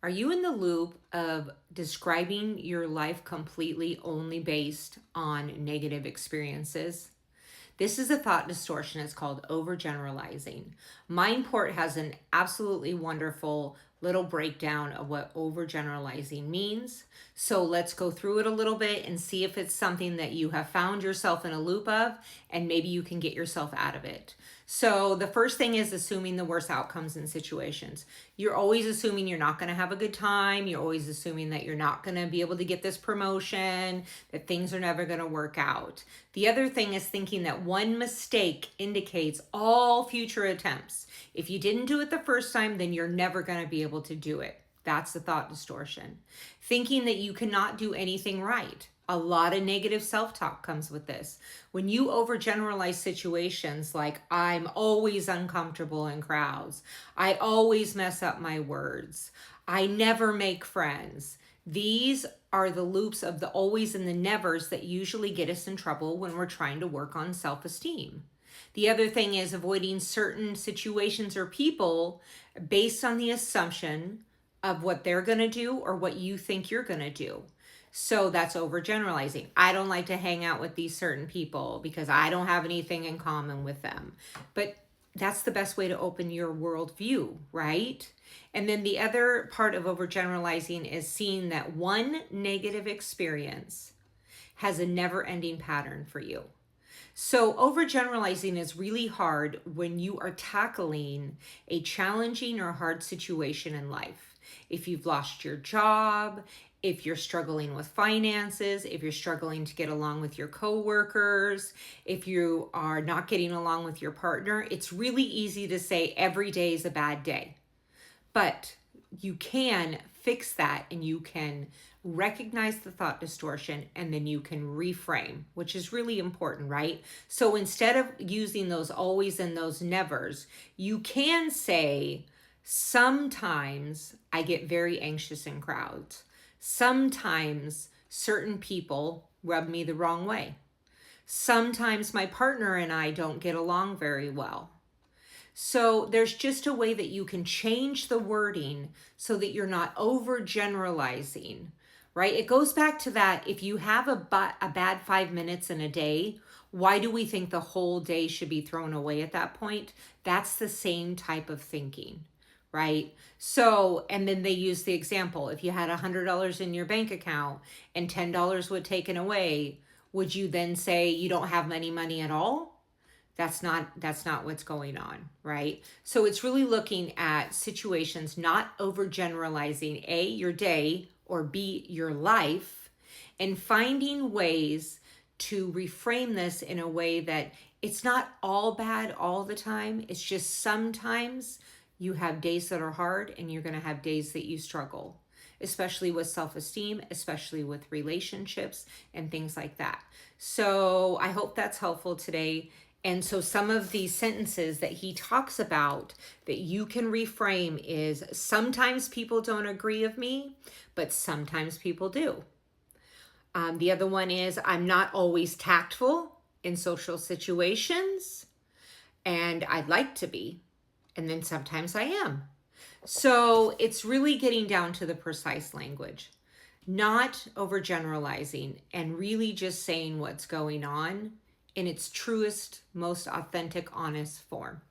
Are you in the loop of describing your life completely only based on negative experiences? This is a thought distortion. It's called overgeneralizing. Mindport has an absolutely wonderful little breakdown of what overgeneralizing means. So let's go through it a little bit and see if it's something that you have found yourself in a loop of, and maybe you can get yourself out of it. So the first thing is assuming the worst outcomes in situations. You're always assuming you're not going to have a good time. You're always assuming that you're not going to be able to get this promotion, that things are never going to work out. The other thing is thinking that one mistake indicates all future attempts. If you didn't do it the first time, then you're never going to be able to do it. That's the thought distortion. Thinking that you cannot do anything right. A lot of negative self-talk comes with this. When you overgeneralize situations like, I'm always uncomfortable in crowds, I always mess up my words, I never make friends. These are the loops of the always and the nevers that usually get us in trouble when we're trying to work on self-esteem. The other thing is avoiding certain situations or people based on the assumption of what they're going to do or what you think you're going to do. So that's overgeneralizing. I don't like to hang out with these certain people because I don't have anything in common with them. But that's the best way to open your worldview, right? And then the other part of overgeneralizing is seeing that one negative experience has a never-ending pattern for you. So overgeneralizing is really hard when you are tackling a challenging or hard situation in life. If you've lost your job, if you're struggling with finances, if you're struggling to get along with your coworkers, if you are not getting along with your partner, it's really easy to say every day is a bad day. But you can fix that and you can recognize the thought distortion and then you can reframe, which is really important, right? So instead of using those always and those nevers, you can say, sometimes I get very anxious in crowds. Sometimes certain people rub me the wrong way. Sometimes my partner and I don't get along very well. So there's just a way that you can change the wording so that you're not overgeneralizing, right? It goes back to that. If you have a bad 5 minutes in a day, why do we think the whole day should be thrown away at that point? That's the same type of thinking, right? So, and then they use the example. If you had $100 in your bank account and $10 would taken away, would you then say you don't have any money at all? That's not what's going on, right? So it's really looking at situations, not overgeneralizing A, your day, or B, your life, and finding ways to reframe this in a way that it's not all bad all the time. It's just sometimes you have days that are hard and you're going to have days that you struggle, especially with self-esteem, especially with relationships and things like that. So I hope that's helpful today. And so some of these sentences that he talks about that you can reframe is, sometimes people don't agree with me, but sometimes people do. The other one is, I'm not always tactful in social situations, and I'd like to be, and then sometimes I am. So it's really getting down to the precise language, not overgeneralizing, and really just saying what's going on in its truest, most authentic, honest form.